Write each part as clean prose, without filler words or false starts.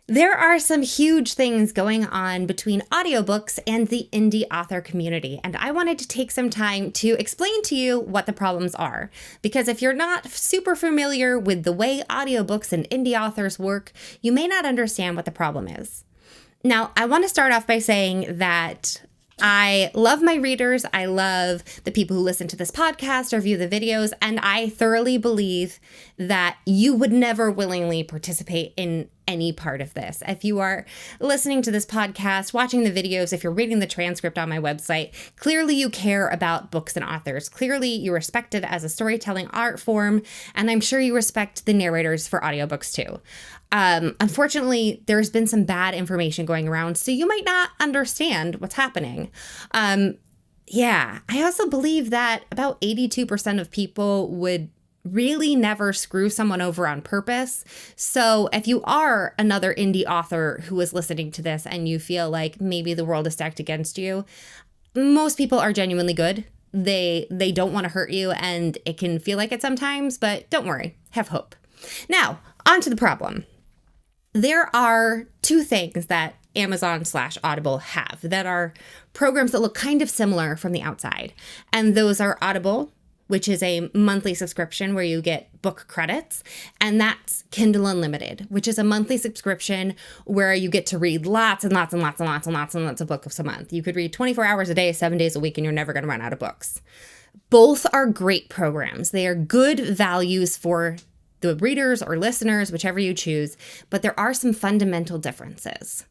There are some huge things going on between audiobooks and the indie author community, and I wanted to take some time to explain to you what the problems are. Because if you're not super familiar with the way audiobooks and indie authors work, you may not understand what the problem is. Now, I want to start off by saying that I love my readers. I love the people who listen to this podcast or view the videos, and I thoroughly believe that you would never willingly participate in any part of this. If you are listening to this podcast, watching the videos, if you're reading the transcript on my website, clearly you care about books and authors. Clearly you respect it as a storytelling art form, and I'm sure you respect the narrators for audiobooks too. Unfortunately, there's been some bad information going around, so you might not understand what's happening. I also believe that about 82% of people would really never screw someone over on purpose. So if you are another indie author who is listening to this and you feel like maybe the world is stacked against you, most people are genuinely good. They don't want to hurt you, and it can feel like it sometimes, but don't worry, have hope. Now, on to the problem. There are two things that Amazon/Audible have that are programs that look kind of similar from the outside. And those are Audible, which is a monthly subscription where you get book credits. And that's Kindle Unlimited, which is a monthly subscription where you get to read lots and lots and lots and lots and lots and lots of books a month. You could read 24 hours a day, 7 days a week, and you're never going to run out of books. Both are great programs. They are good values for the readers or listeners, whichever you choose, but there are some fundamental differences.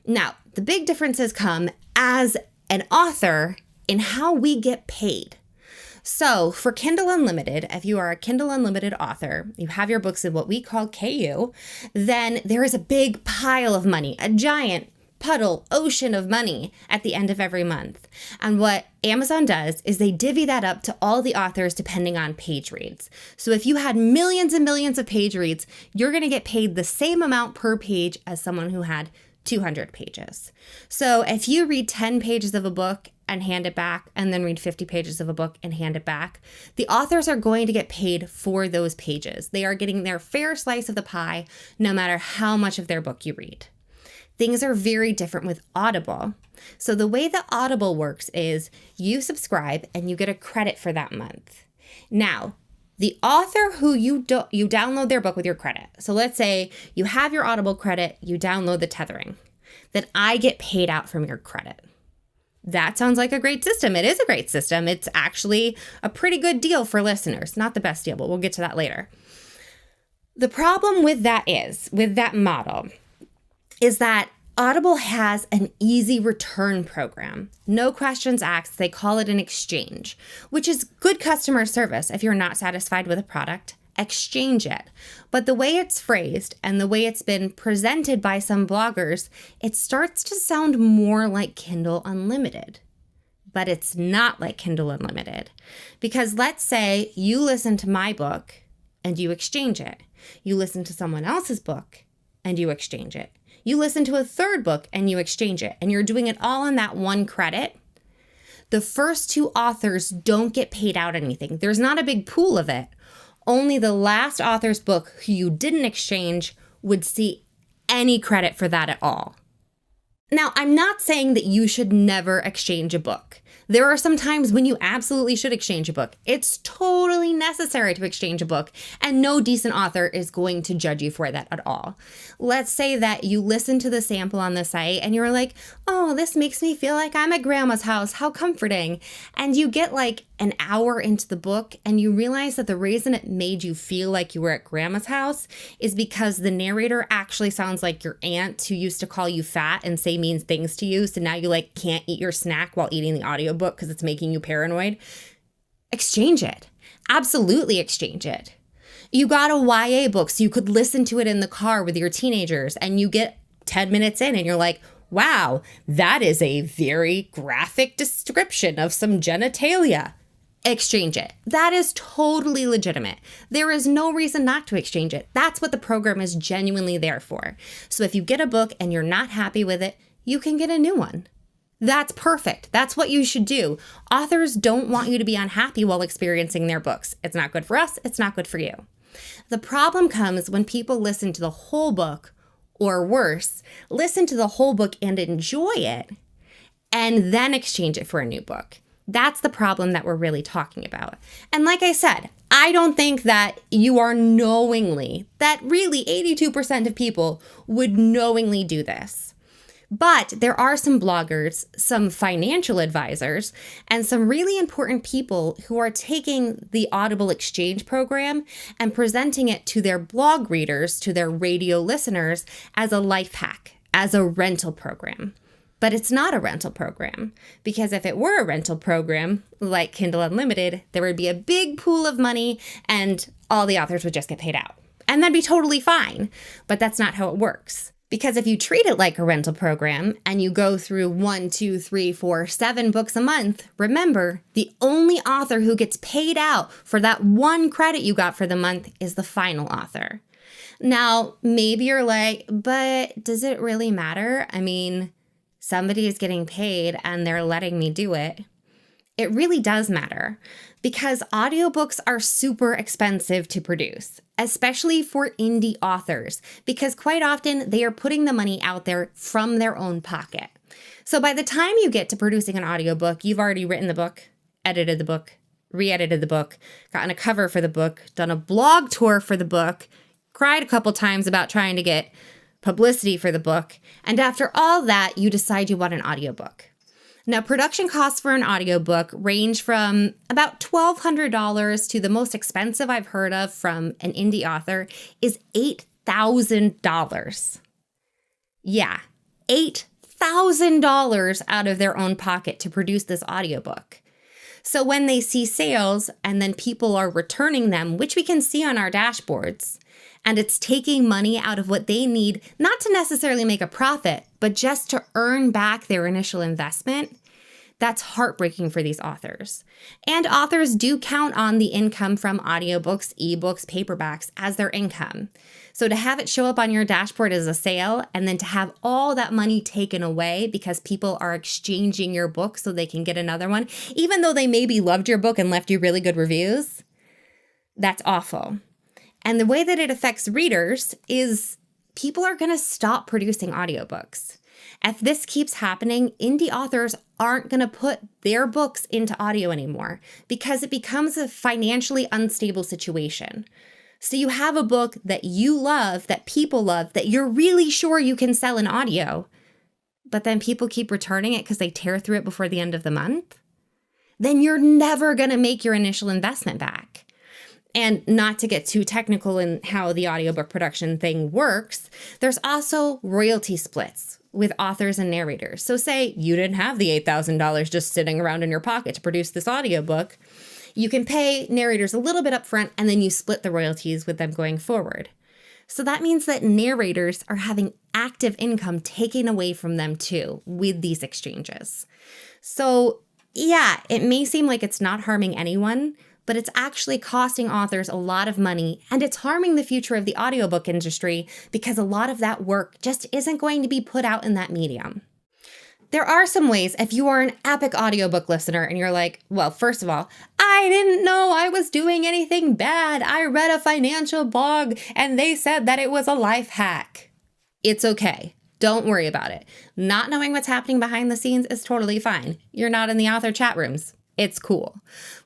Now, the big differences come as an author in how we get paid. So for Kindle Unlimited, if you are a Kindle Unlimited author, you have your books in what we call KU, then there is a big pile of money, a giant ocean of money at the end of every month. And what Amazon does is they divvy that up to all the authors depending on page reads. So if you had millions and millions of page reads, you're going to get paid the same amount per page as someone who had 200 pages. So if you read 10 pages of a book and hand it back, and then read 50 pages of a book and hand it back, the authors are going to get paid for those pages. They are getting their fair slice of the pie, no matter how much of their book you read. Things are very different with Audible. So the way that Audible works is you subscribe and you get a credit for that month. Now, the author who you download their book with your credit. So let's say you have your Audible credit, you download the tethering. Then I get paid out from your credit. That sounds like a great system. It is a great system. It's actually a pretty good deal for listeners. Not the best deal, but we'll get to that later. The problem with that model, is that Audible has an easy return program. No questions asked. They call it an exchange, which is good customer service. If you're not satisfied with a product, exchange it. But the way it's phrased and the way it's been presented by some bloggers, it starts to sound more like Kindle Unlimited. But it's not like Kindle Unlimited. Because let's say you listen to my book and you exchange it. You listen to someone else's book and you exchange it. You listen to a third book and you exchange it, and you're doing it all in that one credit. The first two authors don't get paid out anything. There's not a big pool of it. Only the last author's book who you didn't exchange would see any credit for that at all. Now, I'm not saying that you should never exchange a book. There are some times when you absolutely should exchange a book. It's totally necessary to exchange a book, and no decent author is going to judge you for that at all. Let's say that you listen to the sample on the site and you're like, oh, this makes me feel like I'm at grandma's house. How comforting. And you get like an hour into the book and you realize that the reason it made you feel like you were at grandma's house is because the narrator actually sounds like your aunt who used to call you fat and say mean things to you. So now you like can't eat your snack while eating the audiobook because it's making you paranoid. Exchange it. Absolutely exchange it. You got a YA book so you could listen to it in the car with your teenagers, and you get 10 minutes in and you're like, wow, that is a very graphic description of some genitalia. Exchange it. That is totally legitimate. There is no reason not to exchange it. That's what the program is genuinely there for. So if you get a book and you're not happy with it, you can get a new one. That's perfect. That's what you should do. Authors don't want you to be unhappy while experiencing their books. It's not good for us. It's not good for you. The problem comes when people listen to the whole book Or worse, listen to the whole book and enjoy it, and then exchange it for a new book. That's the problem that we're really talking about. And like I said, I don't think that you are knowingly, that really 82% of people would knowingly do this. But there are some bloggers, some financial advisors, and some really important people who are taking the Audible Exchange program and presenting it to their blog readers, to their radio listeners, as a life hack, as a rental program. But it's not a rental program, because if it were a rental program like Kindle Unlimited, there would be a big pool of money and all the authors would just get paid out. And that'd be totally fine. But that's not how it works. Because if you treat it like a rental program and you go through 1, 2, 3, 4, 7 books a month, remember, the only author who gets paid out for that one credit you got for the month is the final author. Now, maybe you're like, but does it really matter? I mean, somebody is getting paid and they're letting me do it. It really does matter, because audiobooks are super expensive to produce, especially for indie authors, because quite often they are putting the money out there from their own pocket. So by the time you get to producing an audiobook, you've already written the book, edited the book, re-edited the book, gotten a cover for the book, done a blog tour for the book, cried a couple times about trying to get publicity for the book, and after all that, you decide you want an audiobook. Now, production costs for an audiobook range from about $1,200 to the most expensive I've heard of from an indie author is $8,000. Yeah, $8,000 out of their own pocket to produce this audiobook. So when they see sales and then people are returning them, which we can see on our dashboards, and it's taking money out of what they need, not to necessarily make a profit, but just to earn back their initial investment, that's heartbreaking for these authors. And authors do count on the income from audiobooks, ebooks, paperbacks as their income. So to have it show up on your dashboard as a sale, and then to have all that money taken away because people are exchanging your book so they can get another one, even though they maybe loved your book and left you really good reviews, that's awful. And the way that it affects readers is people are going to stop producing audiobooks. If this keeps happening, indie authors aren't going to put their books into audio anymore because it becomes a financially unstable situation. So you have a book that you love, that people love, that you're really sure you can sell in audio, but then people keep returning it because they tear through it before the end of the month. Then you're never going to make your initial investment back. And not to get too technical in how the audiobook production thing works, there's also royalty splits with authors and narrators. So say you didn't have the $8,000 just sitting around in your pocket to produce this audiobook. You can pay narrators a little bit up front, and then you split the royalties with them going forward. So that means that narrators are having active income taken away from them too with these exchanges. So yeah, it may seem like it's not harming anyone, but it's actually costing authors a lot of money, and it's harming the future of the audiobook industry because a lot of that work just isn't going to be put out in that medium. There are some ways, if you are an epic audiobook listener and you're like, well, first of all, I didn't know I was doing anything bad. I read a financial blog and they said that it was a life hack. It's okay. Don't worry about it. Not knowing what's happening behind the scenes is totally fine. You're not in the author chat rooms. It's cool.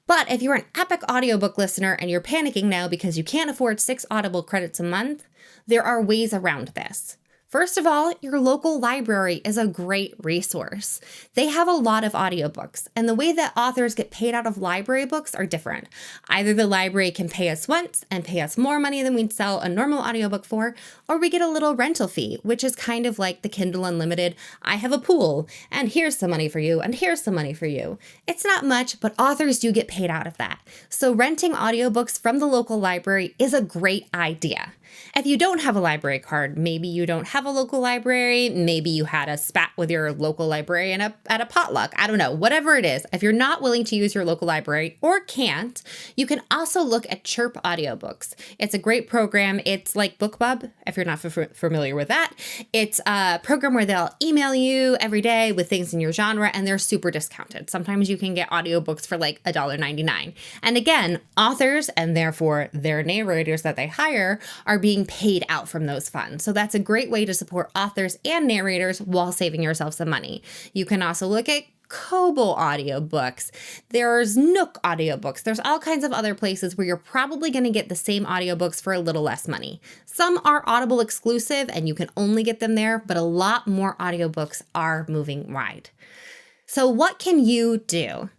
But if you're an epic audiobook listener and you're panicking now because you can't afford 6 Audible credits a month, there are ways around this. First of all, your local library is a great resource. They have a lot of audiobooks, and the way that authors get paid out of library books are different. Either the library can pay us once and pay us more money than we'd sell a normal audiobook for, or we get a little rental fee, which is kind of like the Kindle Unlimited. I have a pool, and here's some money for you, and here's some money for you. It's not much, but authors do get paid out of that. So renting audiobooks from the local library is a great idea. If you don't have a library card, maybe you don't have a local library, maybe you had a spat with your local librarian at a potluck, I don't know, whatever it is. If you're not willing to use your local library or can't, you can also look at Chirp audiobooks. It's a great program. It's like BookBub, if you're not familiar with that. It's a program where they'll email you every day with things in your genre, and they're super discounted. Sometimes you can get audiobooks for like $1.99. And again, authors, and therefore their narrators that they hire, are are being paid out from those funds. So that's a great way to support authors and narrators while saving yourself some money. You can also look at Kobo audiobooks. There's Nook audiobooks. There's all kinds of other places where you're probably going to get the same audiobooks for a little less money. Some are Audible exclusive and you can only get them there, but a lot more audiobooks are moving wide. So what can you do?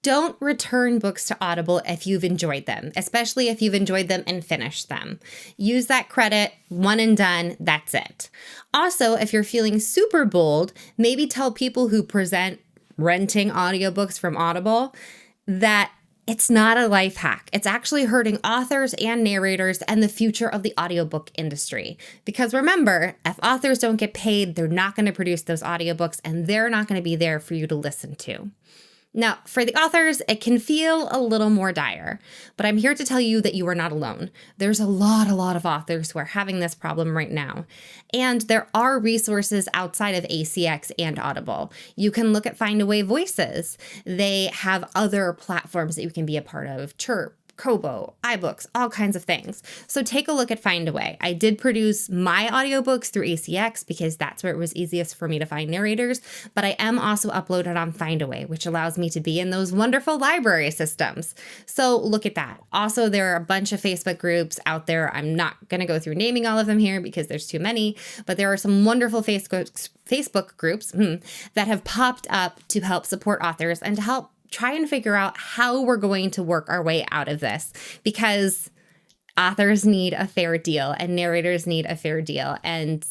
Don't return books to Audible if you've enjoyed them, especially if you've enjoyed them and finished them. Use that credit, one and done, that's it. Also, if you're feeling super bold, maybe tell people who present renting audiobooks from Audible that it's not a life hack. It's actually hurting authors and narrators and the future of the audiobook industry. Because remember, if authors don't get paid, they're not going to produce those audiobooks and they're not going to be there for you to listen to. Now, for the authors, it can feel a little more dire, but I'm here to tell you that you are not alone. There's a lot of authors who are having this problem right now. And there are resources outside of ACX and Audible. You can look at Findaway Voices. They have other platforms that you can be a part of, Chirp, Kobo, iBooks, all kinds of things. So take a look at Findaway. I did produce my audiobooks through ACX because that's where it was easiest for me to find narrators, but I am also uploaded on Findaway, which allows me to be in those wonderful library systems. So look at that. Also, there are a bunch of Facebook groups out there. I'm not going to go through naming all of them here because there's too many, but there are some wonderful Facebook groups that have popped up to help support authors and to help try and figure out how we're going to work our way out of this, because authors need a fair deal and narrators need a fair deal. And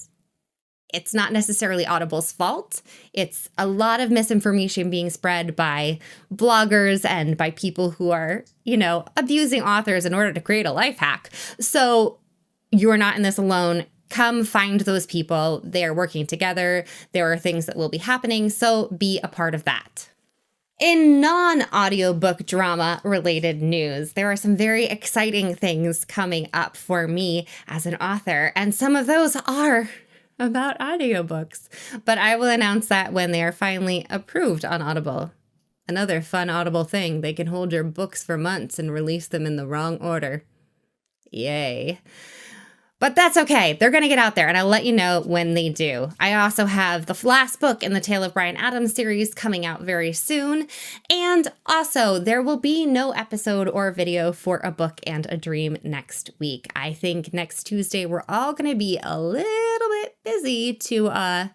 it's not necessarily Audible's fault. It's a lot of misinformation being spread by bloggers and by people who are, abusing authors in order to create a life hack. So you're not in this alone. Come find those people. They are working together. There are things that will be happening. So be a part of that. In non-audiobook drama related news, there are some very exciting things coming up for me as an author, and some of those are about audiobooks. But I will announce that when they are finally approved on Audible. Another fun Audible thing, they can hold your books for months and release them in the wrong order. Yay. But that's okay. They're going to get out there, and I'll let you know when they do. I also have the last book in the Tale of Bryan Adams series coming out very soon. And also, there will be no episode or video for A Book and a Dream next week. I think next Tuesday, we're all going to be a little bit busy to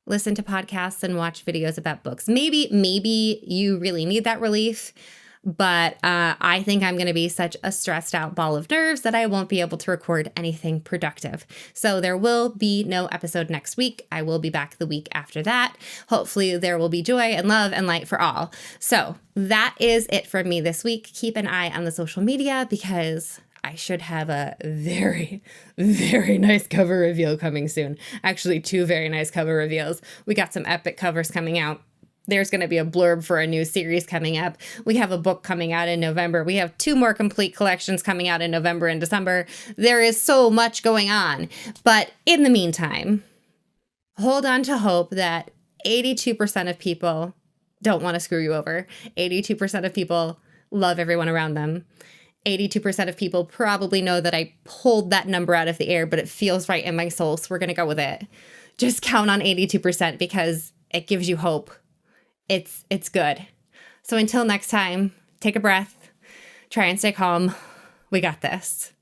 listen to podcasts and watch videos about books. Maybe you really need that relief. But I think I'm going to be such a stressed out ball of nerves that I won't be able to record anything productive. So there will be no episode next week. I will be back the week after that. Hopefully there will be joy and love and light for all. So that is it from me this week. Keep an eye on the social media because I should have a very, very nice cover reveal coming soon. Actually, 2 very nice cover reveals. We got some epic covers coming out. There's going to be a blurb for a new series coming up. We have a book coming out in November. We have 2 more complete collections coming out in November and December. There is so much going on. But in the meantime, hold on to hope that 82% of people don't want to screw you over. 82% of people love everyone around them. 82% of people probably know that I pulled that number out of the air, but it feels right in my soul, so we're going to go with it. Just count on 82% because it gives you hope. It's good. So until next time, take a breath, try and stay calm. We got this.